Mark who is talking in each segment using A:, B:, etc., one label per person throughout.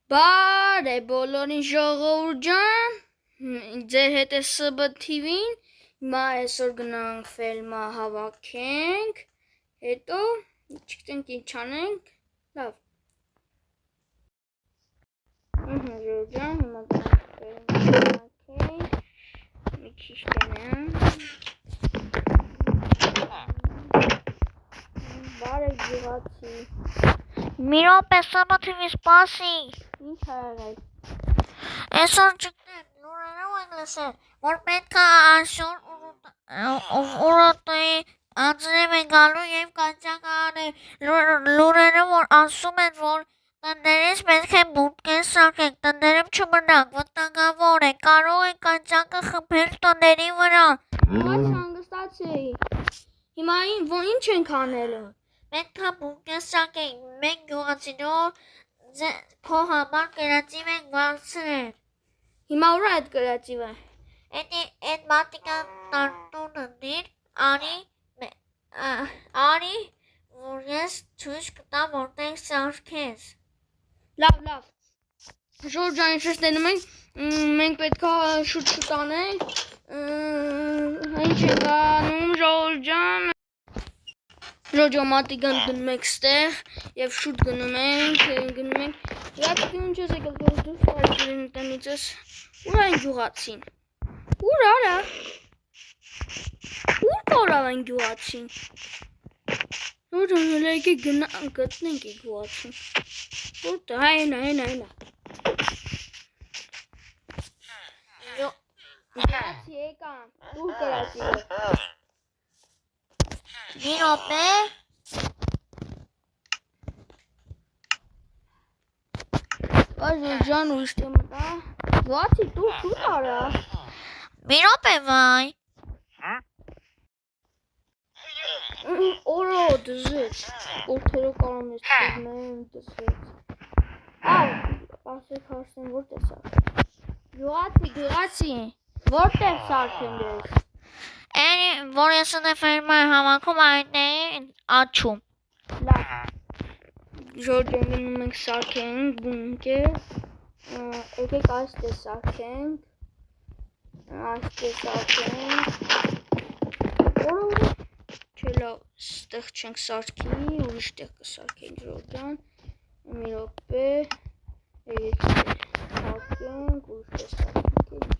A: Բարե բոլորին ժողովուրդ ջան, ձեր հետ է SB TV-ին, հիմա այսօր գնանք ֆիլմը հավաքենք, հետո չգիտենք ինչ անենք, լավ։ Ժողովուրդ ջան, հիմա գնանք ֆիլմը հավաքենք, մի քիչ գնամ։ Բարե գյուղացի։
B: Մի րոպե SB TV սպասի։
A: Ինչ արել։
B: Այսօր չգիտեմ, լուրերով ենք լսել, որ պետք է այսօր ուռոտի անձրև է գալու և կանչակալի լուրերը, որ ասում են, որ տներից պետք է բունկեր սարքենք, տներում չմնանք, վտանգավոր է, կարող է կանչակը խփել տների վրա։
A: Ոչ հանգստացի։ Հիմա ինչ ենք անելու։
B: Պետք է բունկեր սարքենք, մենք գյուղացիներ քո համար կրածիվ ենք վարձրել։
A: Հիմա ուր է այդ կրածիվը։
B: Այդ մատիկա տարտունը դիր, արի, որ ես ցույց կտամ որտեղ սարքես։
A: Լավ։ Ժողովուրդ ջան, ինչ տեսնում ենք, մենք պետք է շուտ անենք։ Ինչ ենք անում, ժողովուրդ ջան։ Ժողովուրդ ջան, մատիկան դնում ենք ստեղ եւ շուտ գնում ենք։ Լավ, ինչ ես եկել դուրս արել տնիցս։ Ուր այն գյուղացին։ Ուր արա։ Ուր կորավ այն գյուղացին։ Ժողովուրդ ջան, եկեք գնանք գտնենք այն գյուղացին։ Որտե՞ղ, այնա։ Գյուղացի եկան, ուր կրածիվը։
B: Մի րոպե։
A: Ժողովուրդ ջան, ուրիշ տեղ մտա։ Գյուղացի, դու շուտ արա։
B: Մի րոպե վայ։
A: Օրո դզեց, օրթերը կարամ ես տեգնային դզեց։ Ասեք հարսեն որտեղ սարքեն։ Գյուղացի, որտեղ սարքեն ես։
B: Էնի, որ ես ընդ ֆերմա հավաքում այդ է աչում։
A: Լավ։ Ժողովուրդ ջան, գնում ենք սարքենք բունկեր։ Եկեք այստեղ սարքենք։ Չէ, լավ, ստեղ չենք սարքի, ուրիշ տեղ կսարքենք ժողովուրդ ջան։ Մի րոպե։ Եկեք սարքենք, ուրիշ տեղ սարքենք։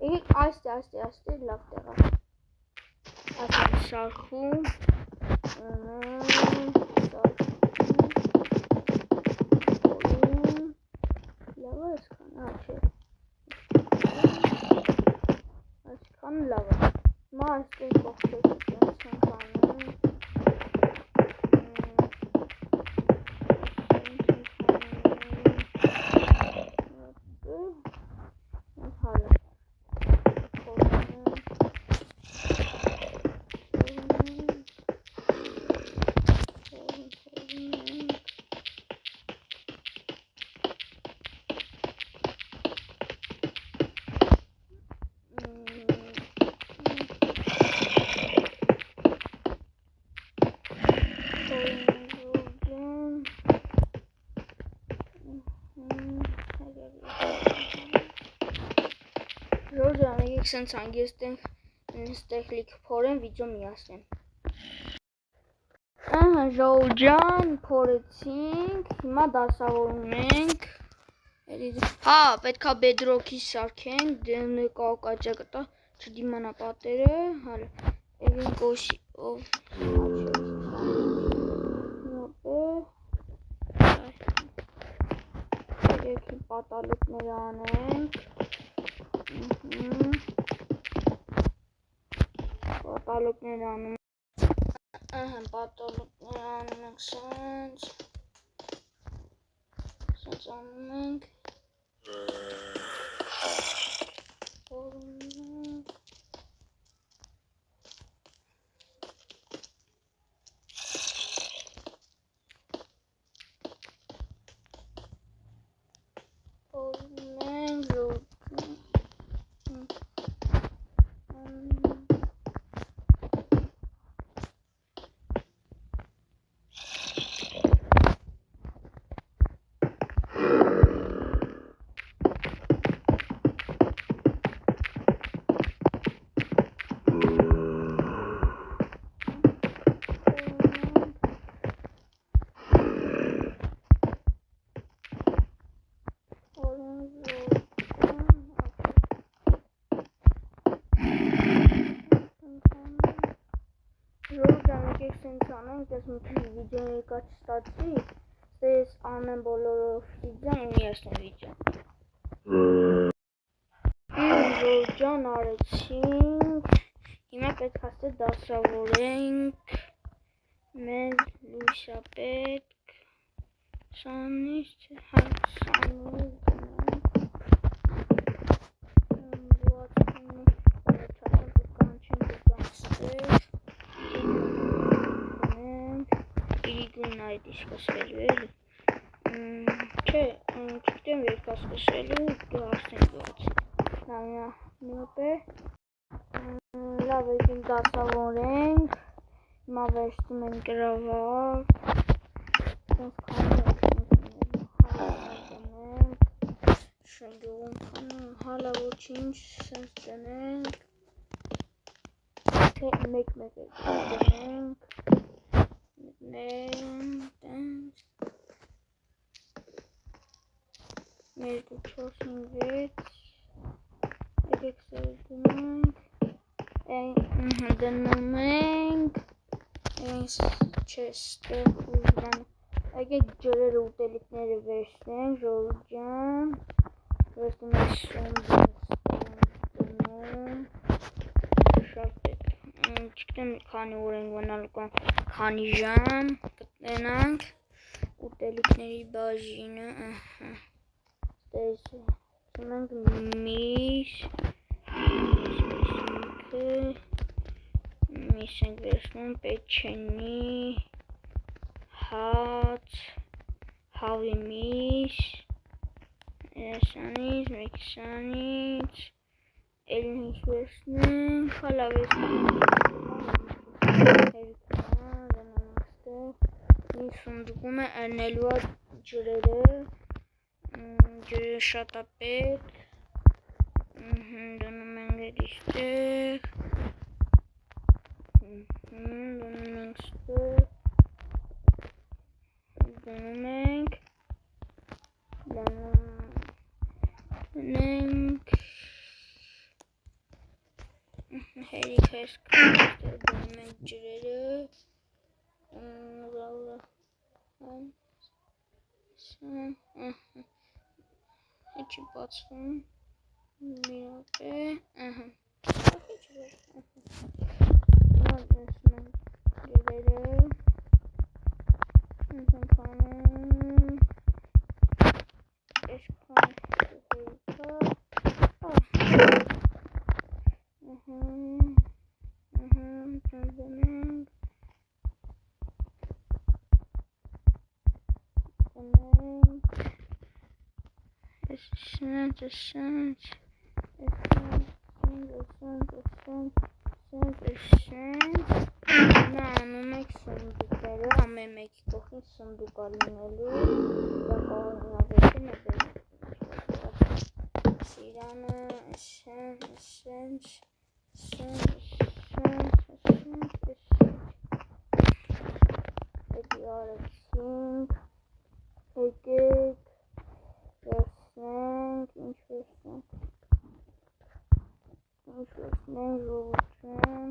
A: Եկեք այստեղ, լավ տեղ է։ Այստեղ սարքում։ Լավ է այսքան, չէ։ Այսքան լավ է։ Հիմա այստեղ կողքեր ենք անում։ Ժողովուրդ ջան, եկեք սենց հանգստեղ լիքը փորեմ, վիդեո միացնեմ։ Ժողովուրդ ջան, փորեցինք, հիմա դասավորում ենք։ Հա, պետք է բեդրոքի սարքենք, կակաճակը տա, չդիմանա պատերը, հալը, եկենք օսի, եկեք պատալուկներ անենք, պատալուկներ անում ենք սենց անում ենք անենք, ես մի քիչ վիդեո ներկայացրի, ես անեմ բոլորով վիդեոն ու միասին վիդեոն։ Ջան արեցինք, հիմա պետք է դասավորենք մեր լույսա պետք, սանից, սկսվելու էլի, չէ, չգիտեմ երկա սկսվելու, դասենք գոց, նամիապ է, լավ եկին դասավորենք, հիմա վերցնում ենք գրավար, սենց քանի շնդուղում հալա ոչինչ սենց դնենք, թե մեկ-մեկ է դնենք, երկու, չորս, հինգ, վեց, եկեք սեր դնենք, դնում ենք, չէ ստեղ ուժրան, եկեք ջրերը ուտելիքները վերցնենք, ժողջան, վերցնում ենք դնում, շատ պետք, չգիտեմ քանի օր ենք մնալու կամ քանի ժամ կտնենք, ուտելիքների բաժինը, ունենք միս ենք վերցնում, պեչենի, հաց, հավի միս, սանից, մեկսանից, էլինից վերցնենք, հալավ մի սունդուկում է ընելու է ջրերը, ջրերը շատ է պետք, դնում ենք էստեղ, դնում ենք ստեղ, դնում ենք, հերիք ես դնում ենք ջրերը, Չի բացվում, միապ է, վերցնում ենք ջրերը, ընկանում, այսքան հերիքա, դնենք, Սենց, նա անում եք սնդուկները, ամեն մեկի կողքին սնդուկ ալինելու, դա կողնավետին է բերում, սիրանը, սենց, հետի արեցինք, եկեք, վերցնենք, ինչ վերցնենք, ժողջան,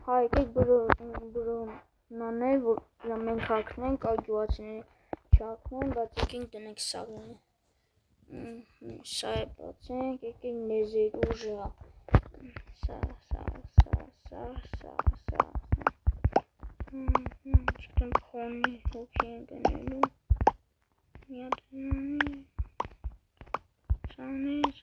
A: հա եկեք բրոնաներ, որ մենք հակնենք, ագյուացիները չակնեն, բայց եկենք տնենք սաղինը, սա է բացենք, եկենք նեզեր ուժը, սա, չկեմ խոնի հոգի ենք ընելու, միատ սանից,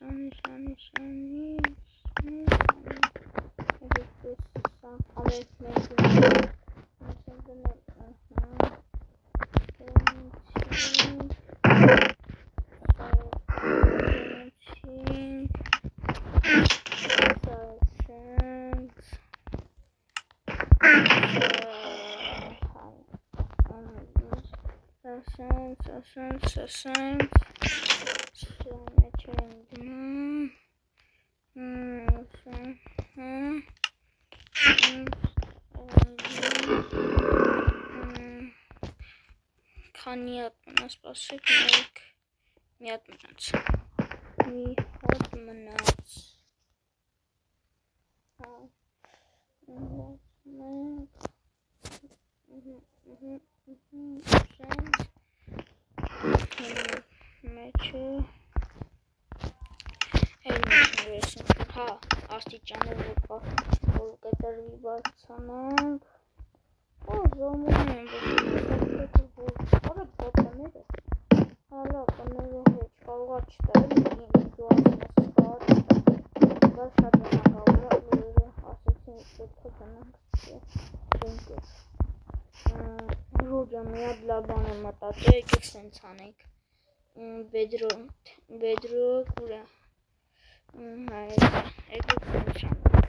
A: քանի հատ մնաց, սպասեք, մի հատ մնաց, Մեջը հա, աստիճանը որ կտրվի բարձանանք զոմում եմ որը բոտաները հալա կները հեչ կարողա չտա դա շատ նկավը ասեցին պետք է գնանք Ռոջա մի հատ լավ բան եմ մտածել եկեք սենց անենք Bedrock ուրը եկեք սենց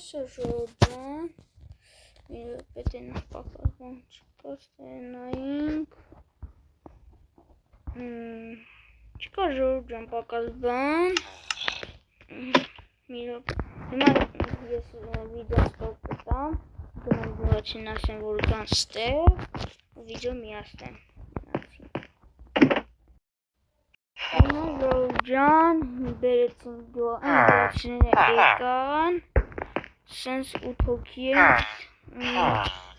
A: Ժողովրդան պետք է նախապակասման չկա ստենայինք չկա ժողովրդան պակաս բան հիմա ես վիդեո ստոպ կտամ գնամ գոհացին ասեմ որ կան ստեղ վիդեո միացնեմ ժողովրդան բերեցին գոհացիները եկան Sense utopia.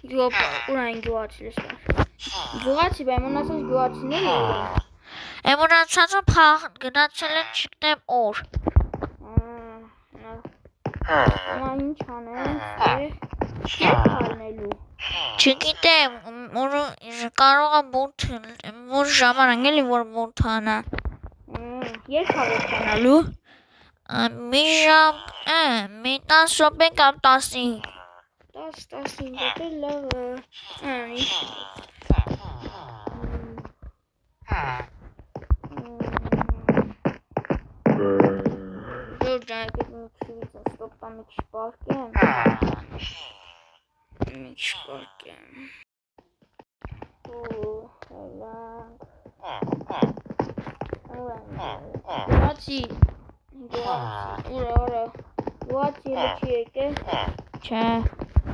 A: Ուրայն գյուղացի լսար։ Գյուղացի բեմ ունասած գյուղացիներ
B: Եմ ունացածը փախ գնացել են չգիտեմ օր։
A: Նա ինչ անեն, քալնելու։
B: Չգիտեմ, կարող է որ ժամանակ էլի որ մոտ անա։
A: Երբ հավաքանալու։
B: Մի ժամ, մի 10 րոպե կամ 15
A: րոպե լավ Ժորժան եկեք ստոպտա մի քիչ պարկեմ Գոհացի Ուրա Գոհացի չի եկել
B: Չէ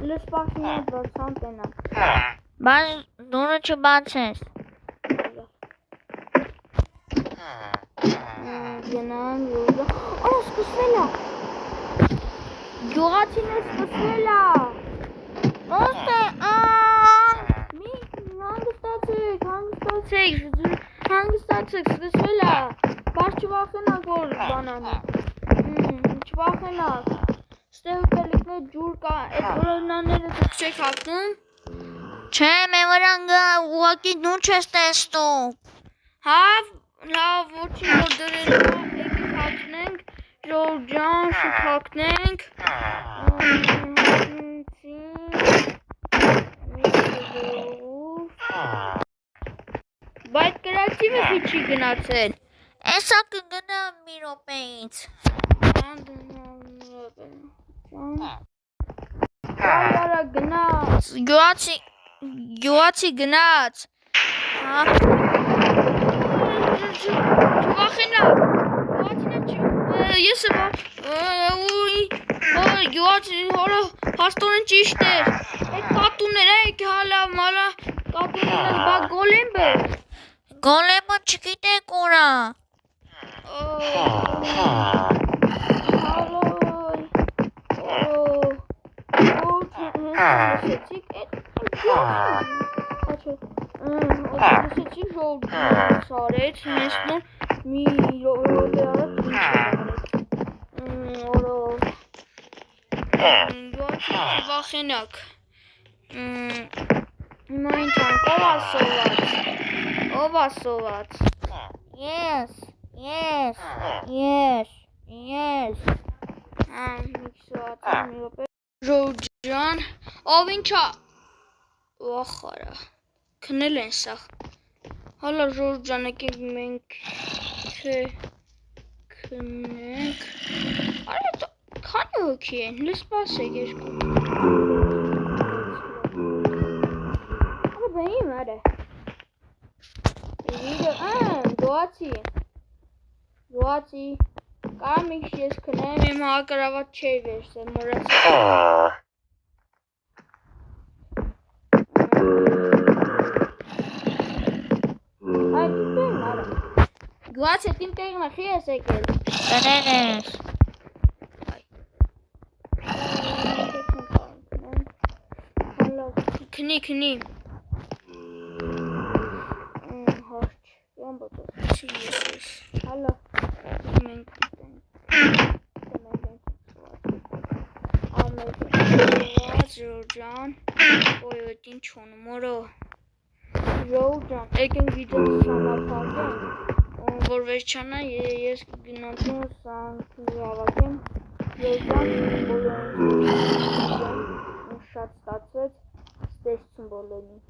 A: Լս պախին է բարձան տենամ
B: Բայց դուրը չբացես
A: Գնան Գոհա սկսվել է Գոհացին է սկսվել է
B: Ոստ է
A: Մի հանգստացեք սկսվել է Բայց չվախենակ որ բանանի Չվախենակ Ստեղ ուտելիքներ ջուր կա Այդ որոնաները դուք չեք հագնում
B: Չէ մեր վրան գա ուղակի դու չես տեսնում
A: Հա լավ ոչինչ որ դրելու եկեք հագնենք Ժորժան շուտ հագնենք Բայց կրակտիվը չի գնացել։
B: Էսա կգնա մի րոպեից։
A: Արա գնաց։ Գյուացի գնաց։ Հա։ Չվախենա։ Ես գյուացի հորը հաստորեն ճիշտ էր։ Այդ կատուները եք հալա մալա կատուները բա գոլեմբը։
B: Գոլեմը չգիտեք ուրա։
A: Սարեց հենց նոր մի րոպե առաջ վախենակ հիմա ինչ անք ով ասոված
B: Yes
A: Ժորջան ով ինչա վախարա քնել են սա հալա Ժորջան եկենք մենք թե քնենք արա քանի հոգի են լսպասեք երկու արա բային արա Գոացի Կարամ իքս ես քնեմ իմ հակարավատ չէի վերսել մորացի Գոացի հետ իմ տեղն ախի ես եկել
B: Տնեն ես
A: Քնի Հարչ Յան բոտով չի ես Հալա Մենք Ժորջան Ոյ ոյտ ինչ ոնում որո Ժորջան եկենք վիդեո սանապատենք որ վերջանա ես գնանքն սանքնի ավակեմ Ժորջան բոլորին շատ ստացվեց ստեսություն բոլորին